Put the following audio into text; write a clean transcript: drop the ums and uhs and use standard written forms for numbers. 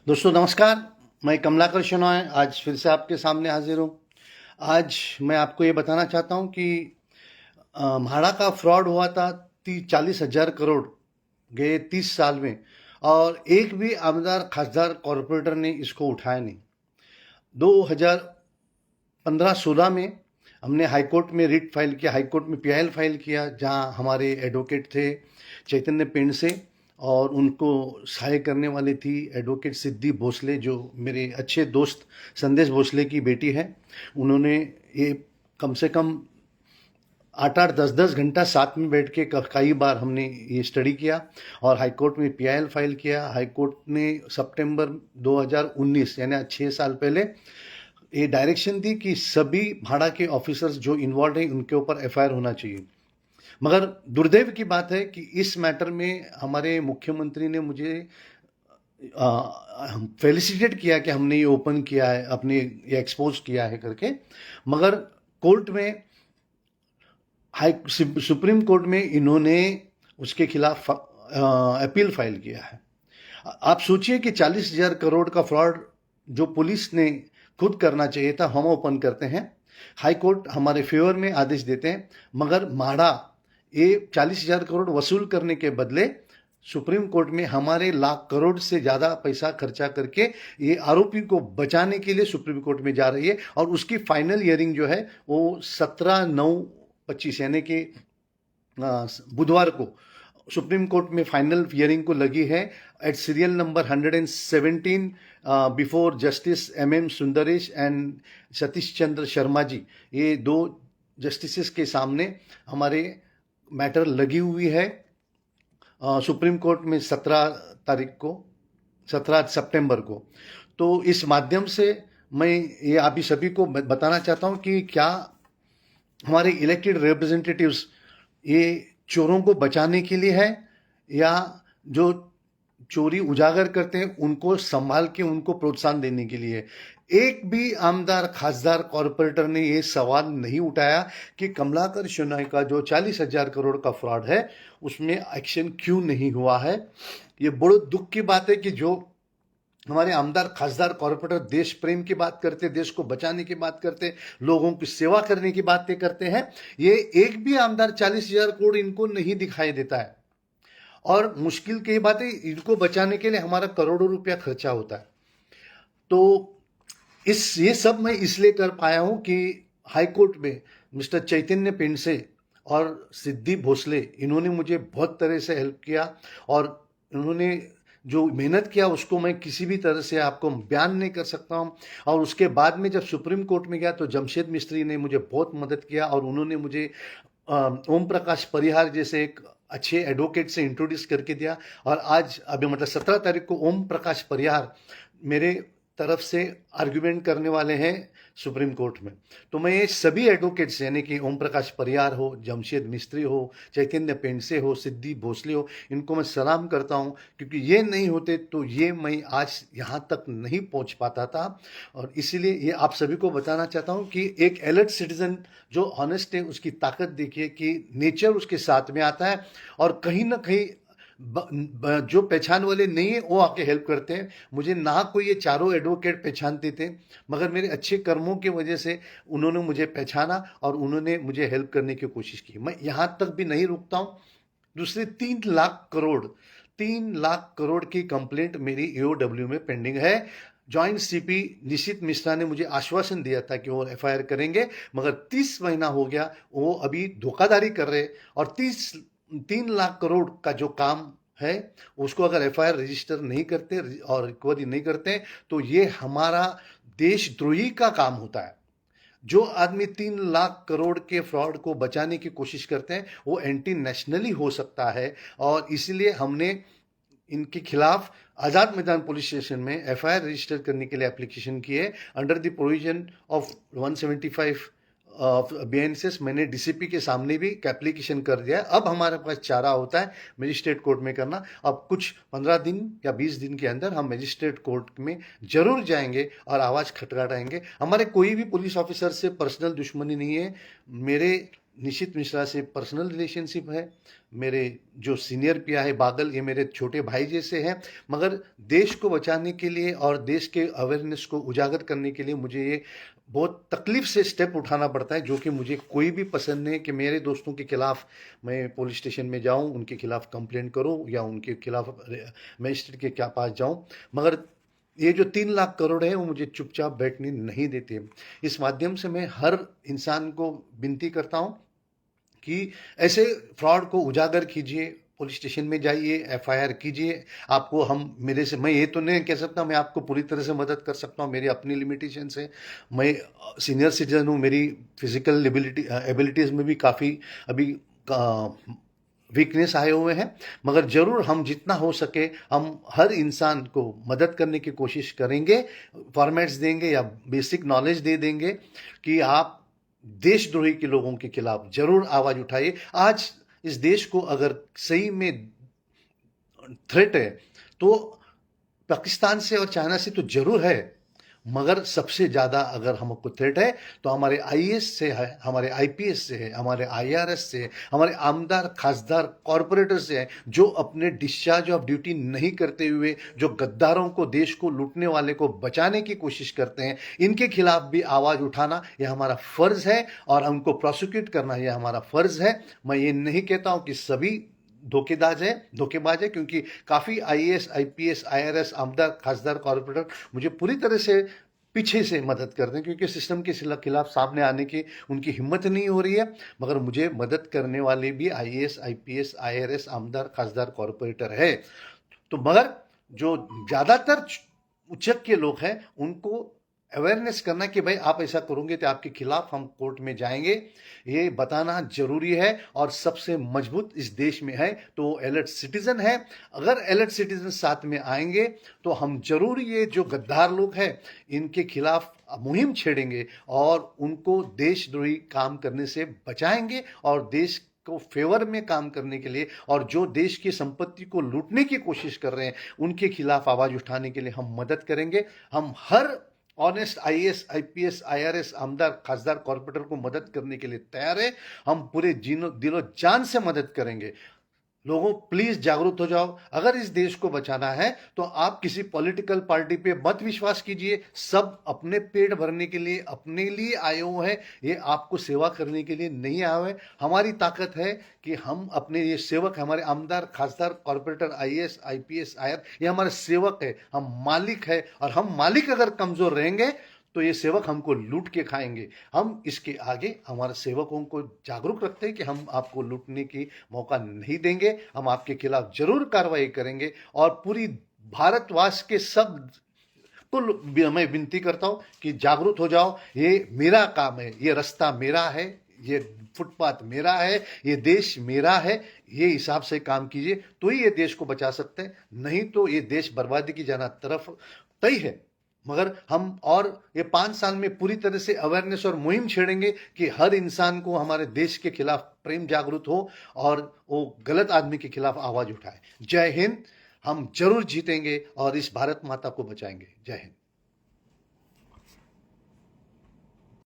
दोस्तों नमस्कार। मैं कमलाकर शनॉय आज फिर से आपके सामने हाजिर हूँ। आज मैं आपको ये बताना चाहता हूँ कि म्हाडा का फ्रॉड हुआ था 40,000 करोड़ गए 30 साल में, और एक भी आमदार खासदार कॉरपोरेटर ने इसको उठाया नहीं। 2015-16 में हमने हाईकोर्ट में रिट फाइल किया, हाईकोर्ट में पीआईएल फाइल किया, जहाँ हमारे एडवोकेट थे चैतन्य पेंडसे, और उनको सहाय करने वाली थी एडवोकेट सिद्धि भोसले, जो मेरे अच्छे दोस्त संदेश भोसले की बेटी है। उन्होंने ये कम से कम 8-10 घंटा साथ में बैठ के कई बार हमने ये स्टडी किया और हाईकोर्ट में पीआईएल फाइल किया। हाईकोर्ट ने सितंबर 2019 यानी 6 साल पहले ये डायरेक्शन दी कि सभी म्हाडा के ऑफिसर्स जो इन्वॉल्व हैं उनके ऊपर एफआईआर होना चाहिए। मगर दुर्दैव की बात है कि इस मैटर में हमारे मुख्यमंत्री ने मुझे फेलिसिटेट किया कि हमने ये ओपन किया है, अपने ये एक्सपोज किया है करके। मगर कोर्ट में सुप्रीम कोर्ट में इन्होंने उसके खिलाफ अपील फाइल किया है। आप सोचिए कि 40,000 करोड़ का फ्रॉड जो पुलिस ने खुद करना चाहिए था, हम ओपन करते हैं। हाई कोर्ट हमारे फेवर में आदेश देते हैं, मगर म्हाडा ये 40,000 करोड़ वसूल करने के बदले सुप्रीम कोर्ट में हमारे लाख करोड़ से ज़्यादा पैसा खर्चा करके ये आरोपी को बचाने के लिए सुप्रीम कोर्ट में जा रही है। और उसकी फाइनल हियरिंग जो है वो 17/9/25 यानी कि बुधवार को सुप्रीम कोर्ट में फाइनल हियरिंग को लगी है। At serial number 117 before justice MM Sundaresh and Satish Chandra Sharma ji, ये दो जस्टिसेस के सामने हमारे मैटर लगी हुई है सुप्रीम कोर्ट में 17 सितंबर को। तो इस माध्यम से मैं ये आप सभी को बताना चाहता हूँ कि क्या हमारे इलेक्टेड रिप्रेजेंटेटिव्स ये चोरों को बचाने के लिए है, या जो चोरी उजागर करते हैं उनको संभाल के उनको प्रोत्साहन देने के लिए। एक भी आमदार खासदार कॉरपोरेटर ने ये सवाल नहीं उठाया कि कमलाकर शनॉय का जो 40,000 करोड़ का फ्रॉड है उसमें एक्शन क्यों नहीं हुआ है। ये बड़ो दुख की बात है कि जो हमारे आमदार खासदार कॉरपोरेटर देश प्रेम की बात करते, देश को बचाने की बात करते, लोगों की सेवा करने की बातें करते हैं, ये एक भी आमदार 40,000 करोड़ इनको नहीं दिखाई देता है। और मुश्किल की बात है, इनको बचाने के लिए हमारा करोड़ों रुपया खर्चा होता है। तो ये सब मैं इसलिए कर पाया हूं कि हाईकोर्ट में मिस्टर चैतन्य पेंडसे और सिद्धि भोसले, इन्होंने मुझे बहुत तरह से हेल्प किया, और उन्होंने जो मेहनत किया उसको मैं किसी भी तरह से आपको बयान नहीं कर सकता हूं। और उसके बाद में जब सुप्रीम कोर्ट में गया तो जमशेद मिस्त्री ने मुझे बहुत मदद किया, और उन्होंने मुझे ओम प्रकाश परिहार जैसे एक अच्छे एडवोकेट से इंट्रोड्यूस करके दिया। और आज अभी मतलब 17 तारीख को ओम प्रकाश परिहार मेरे तरफ से आर्ग्यूमेंट करने वाले हैं सुप्रीम कोर्ट में। तो मैं ये सभी एडवोकेट्स यानी कि ओम प्रकाश परिहार हो, जमशेद मिस्त्री हो, चैतन्य पेंडसे हो, सिद्धि भोसले हो, इनको मैं सलाम करता हूँ, क्योंकि ये नहीं होते तो ये मैं आज यहाँ तक नहीं पहुँच पाता था। और इसीलिए ये आप सभी को बताना चाहता हूँ कि एक अलर्ट सिटीजन जो ऑनेस्ट है उसकी ताकत देखिए कि नेचर उसके साथ में आता है, और कहीं ना कहीं जो पहचान वाले नहीं है वो आके हेल्प करते हैं। मुझे ना कोई ये चारों एडवोकेट पहचानते थे, मगर मेरे अच्छे कर्मों की वजह से उन्होंने मुझे पहचाना और उन्होंने मुझे हेल्प करने की कोशिश की। मैं यहाँ तक भी नहीं रुकता हूँ। दूसरे 3 लाख करोड़ की कंप्लेंट मेरी EOW में पेंडिंग है। जॉइंट CP निशित मिश्रा ने मुझे आश्वासन दिया था कि वो FIR करेंगे, मगर 30 महीना हो गया, वो अभी धोखाधड़ी कर रहे। और 3 लाख करोड़ का जो काम है उसको अगर FIR रजिस्टर नहीं करते और रिकवरी नहीं करते तो ये हमारा देशद्रोही का काम होता है। जो आदमी 3 लाख करोड़ के फ्रॉड को बचाने की कोशिश करते हैं वो एंटी नेशनली हो सकता है, और इसलिए हमने इनके खिलाफ आज़ाद मैदान पुलिस स्टेशन में FIR रजिस्टर करने के लिए एप्लीकेशन की है under the provision of 175 BNSS। मैंने DCP के सामने भी एप्लीकेशन कर दिया है। अब हमारे पास चारा होता है मजिस्ट्रेट कोर्ट में करना। अब कुछ 15 दिन या 20 दिन के अंदर हम मजिस्ट्रेट कोर्ट में जरूर जाएंगे और आवाज़ खटखटाएंगे। हमारे कोई भी पुलिस ऑफिसर से पर्सनल दुश्मनी नहीं है। मेरे निशित मिश्रा से पर्सनल रिलेशनशिप है, मेरे जो सीनियर पिया है बादल, ये मेरे छोटे भाई जैसे हैं, मगर देश को बचाने के लिए और देश के अवेयरनेस को उजागर करने के लिए मुझे ये बहुत तकलीफ से स्टेप उठाना पड़ता है, जो कि मुझे कोई भी पसंद नहीं कि मेरे दोस्तों के खिलाफ मैं पुलिस स्टेशन में जाऊं, उनके खिलाफ कंप्लेंट करूं या उनके खिलाफ मजिस्ट्रेट के क्या पास जाऊं। मगर ये जो 3 लाख करोड़ है वो मुझे चुपचाप बैठने नहीं देते। इस माध्यम से मैं हर इंसान को विनती करता हूं कि ऐसे फ्रॉड को उजागर कीजिए, पुलिस स्टेशन में जाइए, एफआईआर कीजिए। आपको हम मेरे से, मैं ये तो नहीं कह सकता मैं आपको पूरी तरह से मदद कर सकता हूँ, मेरी अपनी लिमिटेशंस है। मैं सीनियर सिटीजन हूँ, मेरी फिजिकल एबिलिटीज़ में भी काफ़ी अभी वीकनेस आए हुए हैं, मगर ज़रूर हम जितना हो सके हम हर इंसान को मदद करने की कोशिश करेंगे, फॉर्मेट्स देंगे या बेसिक नॉलेज दे देंगे कि आप देशद्रोही के लोगों के खिलाफ जरूर आवाज उठाइए। आज इस देश को अगर सही में थ्रेट है तो पाकिस्तान से और चाइना से तो जरूर है, मगर सबसे ज़्यादा अगर हमको थ्रेट है तो हमारे आईएएस से है, हमारे आईपीएस से है, हमारे आईआरएस से है, हमारे आमदार खासदार कॉरपोरेटर से है, जो अपने डिस्चार्ज ऑफ ड्यूटी नहीं करते हुए जो गद्दारों को, देश को लूटने वाले को बचाने की कोशिश करते हैं, इनके खिलाफ भी आवाज़ उठाना यह हमारा फ़र्ज़ है और हमको प्रोसिक्यूट करना यह हमारा फ़र्ज़ है। मैं ये नहीं कहता हूँ कि सभी धोखेबाज है, क्योंकि काफ़ी आईएएस, आईपीएस, आईआरएस, आमदार खासदार कॉरपोरेटर मुझे पूरी तरह से पीछे से मदद करते हैं, क्योंकि सिस्टम के खिलाफ सामने आने की उनकी हिम्मत नहीं हो रही है। मगर मुझे मदद करने वाले भी आईएएस, आईपीएस, आईआरएस, आमदार खासदार कॉरपोरेटर है। तो मगर जो ज़्यादातर उच्चक के लोग हैं उनको अवेयरनेस करना कि भाई आप ऐसा करोगे तो आपके खिलाफ हम कोर्ट में जाएंगे, ये बताना जरूरी है। और सबसे मजबूत इस देश में है तो अलर्ट सिटीजन है। अगर अलर्ट सिटीजन साथ में आएंगे तो हम जरूर ये जो गद्दार लोग हैं इनके खिलाफ मुहिम छेड़ेंगे और उनको देशद्रोही काम करने से बचाएंगे और देश को फेवर में काम करने के लिए और जो देश की संपत्ति को लूटने की कोशिश कर रहे हैं उनके खिलाफ आवाज उठाने के लिए हम मदद करेंगे। हम हर ऑनेस्ट आईएएस, आईपीएस, आईआरएस, आमदार खासदार कॉरपोरेटर को मदद करने के लिए तैयार है। हम पूरे दिलो जान से मदद करेंगे। लोगों प्लीज जागरूक हो जाओ। अगर इस देश को बचाना है तो आप किसी पॉलिटिकल पार्टी पे मत विश्वास कीजिए। सब अपने पेट भरने के लिए, अपने लिए आए हुए हैं, ये आपको सेवा करने के लिए नहीं आए हुए। हमारी ताकत है कि हम अपने ये सेवक, हमारे आमदार खासदार कॉरपोरेटर, आईएएस, आईपीएस, आईआर, ये हमारे सेवक है, हम मालिक है। और हम मालिक अगर कमजोर रहेंगे तो ये सेवक हमको लूट के खाएंगे। हम इसके आगे हमारे सेवकों को जागरूक रखते हैं कि हम आपको लूटने की मौका नहीं देंगे, हम आपके खिलाफ जरूर कार्रवाई करेंगे। और पूरी भारतवास के सब को मैं विनती करता हूं कि जागरूक हो जाओ। ये मेरा काम है, ये रास्ता मेरा है, ये फुटपाथ मेरा है, ये देश मेरा है। ये हिसाब से काम कीजिए तो ही ये देश को बचा सकते हैं, नहीं तो ये देश बर्बादी की जाना तरफ तय है। मगर हम और ये 5 साल में पूरी तरह से अवेयरनेस और मुहिम छेड़ेंगे कि हर इंसान को हमारे देश के खिलाफ प्रेम जागरूक हो और वो गलत आदमी के खिलाफ आवाज उठाए। जय हिंद। हम जरूर जीतेंगे और इस भारत माता को बचाएंगे। जय हिंद।